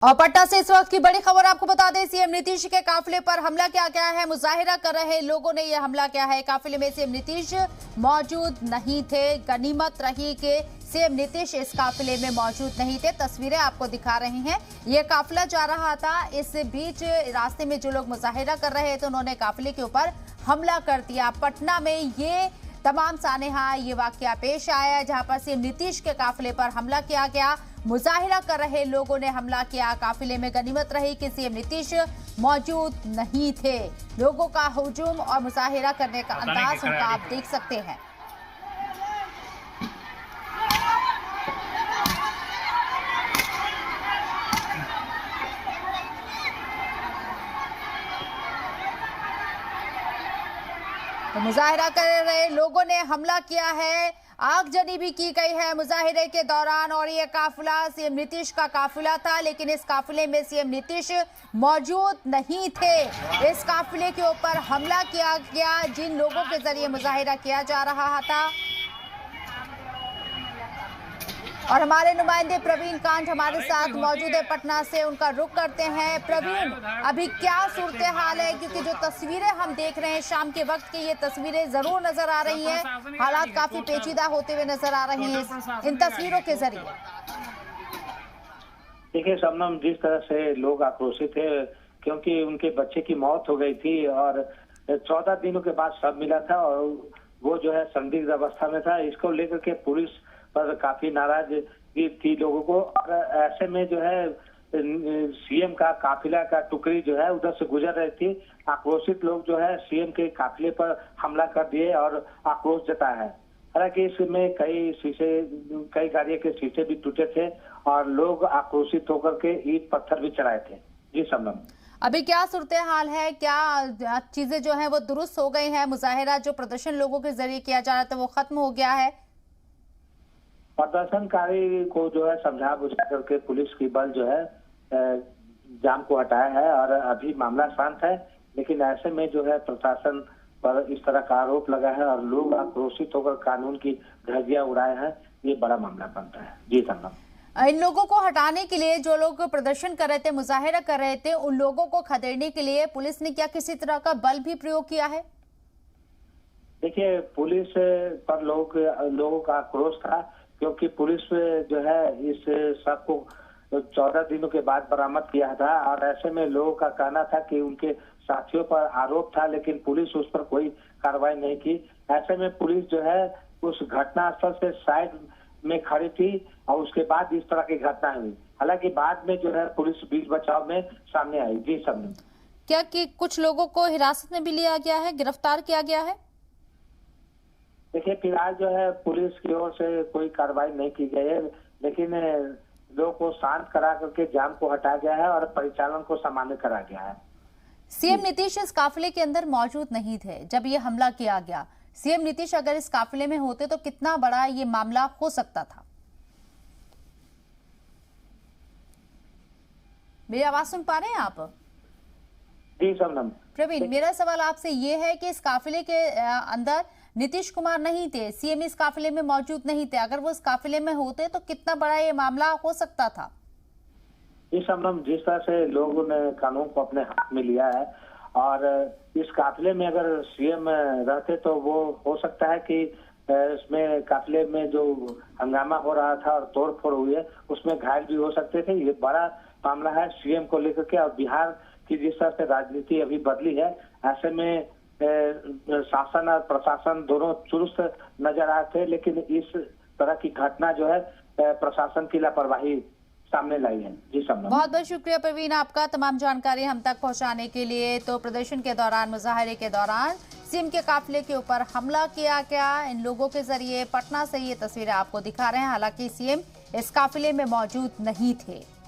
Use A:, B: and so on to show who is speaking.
A: और पटना से इस वक्त की बड़ी खबर आपको बता दें, सीएम नीतीश के काफिले पर हमला क्या क्या है। मुजाहिरा कर रहे लोगों ने यह हमला किया है। काफिले में सीएम नीतीश मौजूद नहीं थे। गनीमत रही कि सीएम नीतीश इस काफिले में मौजूद नहीं थे। तस्वीरें आपको दिखा रही हैं। ये काफिला जा रहा था, इस बीच रास्ते में जो लोग मुजाहिरा कर रहे थे उन्होंने काफिले के ऊपर हमला कर दिया। पटना में ये तमाम सानेहा ये वाकया पेश आया जहां पर सीएम नीतीश के काफिले पर हमला किया गया। मुजाहिरा कर रहे लोगों ने हमला किया। काफिले में गनीमत रही कि सीएम नीतीश मौजूद नहीं थे। लोगों का हुजूम और मुजाहिरा करने का अंदाज उनका आप देख सकते हैं। तो मुजाहिरा कर रहे लोगों ने हमला किया है। आगजनी भी की गई है मुजाहिरे के दौरान। और ये काफिला सीएम नीतीश का काफिला था, लेकिन इस काफिले में सीएम नीतीश मौजूद नहीं थे। इस काफिले के ऊपर हमला किया गया जिन लोगों के जरिए मुजाहिरा किया जा रहा था। और हमारे नुमाइंदे प्रवीण कांठ हमारे साथ मौजूद है पटना से, उनका रुख करते हैं। प्रवीण, अभी क्या सूरत हाल है? क्योंकि जो तस्वीरें हम देख रहे हैं शाम के वक्त की, ये तस्वीरें जरूर नजर आ रही हैं। हालात काफी पेचीदा होते हुए नजर आ रहे हैं इन तस्वीरों के जरिए।
B: देखिए शबनम, जिस तरह से लोग आक्रोशित थे क्योंकि उनके बच्चे की मौत हो गई थी और 14 दिनों के बाद शव मिला था और वो जो है संदिग्ध अवस्था में था, इसको लेकर के पुलिस पर काफी नाराजगी थी लोगों को। और ऐसे में जो है सीएम का काफिला का टुकड़ी जो है उधर से गुजर रही थी। आक्रोशित लोग जो है सीएम के काफिले पर हमला कर दिए और आक्रोश जताया है। हालांकि इसमें कई गाड़ियों के शीशे भी टूटे थे और लोग आक्रोशित होकर के ईंट पत्थर भी चढ़ाए थे। जी शबनम,
A: अभी क्या सूरत हाल है? क्या चीजें जो है वो दुरुस्त हो गई है? मुजाहिरा जो प्रदर्शन लोगों के जरिए किया जा रहा था वो खत्म हो गया है?
B: प्रदर्शनकारी को जो है समझा बुझा करके पुलिस की बल जो है जाम को हटाया है और अभी मामला शांत है। लेकिन ऐसे में जो है प्रशासन पर इस तरह का आरोप लगा है और लोग आक्रोशित होकर कानून की धज्जियां उड़ाए हैं। ये बड़ा मामला बनता है। जी धन्यवाद।
A: इन लोगों को हटाने के लिए, जो लोग प्रदर्शन कर रहे थे, मुजाहिरा कर रहे थे, उन लोगों को खदेड़ने के लिए पुलिस ने क्या किसी तरह का बल भी प्रयोग किया है?
B: देखिए, पुलिस पर लोगों का आक्रोश था क्योंकि पुलिस जो है इस शव को 14 दिनों के बाद बरामद किया था और ऐसे में लोगों का कहना था कि उनके साथियों पर आरोप था, लेकिन पुलिस उस पर कोई कार्रवाई नहीं की। ऐसे में पुलिस जो है उस घटनास्थल से साइड में खड़ी थी और उसके बाद इस तरह की घटना हुई। हालांकि बाद में जो है पुलिस बीच बचाव में सामने आई। जी सबने
A: क्या कि कुछ लोगों को हिरासत में भी लिया गया है, गिरफ्तार किया गया है?
B: देखिए, फिलहाल जो है पुलिस की ओर से कोई कार्रवाई नहीं की गई है, लेकिन लोगों को शांत करा करके जाम को हटाया गया है और परिचालन को सामान्य करा गया है।
A: सीएम नीतीश इस काफिले के अंदर मौजूद नहीं थे जब ये हमला किया गया। सीएम नीतीश अगर इस काफिले में होते तो कितना बड़ा ये मामला हो सकता था? मेरी आवाज सुन पा रहे हैं आप?
B: जी शबनम।
A: प्रवीण, मेरा सवाल आपसे ये है कि इस काफिले के अंदर नीतीश कुमार नहीं थे, सीएम इस काफिले में मौजूद नहीं थे। अगर वो इस काफिले में होते तो कितना बड़ा ये मामला हो सकता था?
B: जी शबनम, जिस तरह से लोगों ने कानून को अपने हाथ में लिया है और इस काफिले में अगर सीएम रहते तो वो हो सकता है कि इसमें काफिले में जो हंगामा हो रहा था और तोड़ फोड़ हुई है उसमें घायल भी हो सकते थे। ये बड़ा मामला है सीएम को लेकर के। और बिहार की जिस तरह से राजनीति अभी बदली है, ऐसे में शासन और प्रशासन दोनों चुस्त नजर आए थे, लेकिन इस तरह की घटना जो है प्रशासन की लापरवाही सामने लाई है। जी शबनम,
A: बहुत बहुत शुक्रिया प्रवीण आपका तमाम जानकारी हम तक पहुंचाने के लिए। तो प्रदर्शन के दौरान, मुजाहिरे के दौरान सीएम के काफिले के ऊपर हमला किया गया इन लोगों के जरिए। पटना से ये तस्वीरें आपको दिखा रहे हैं। हालांकि सीएम इस काफिले में मौजूद नहीं थे।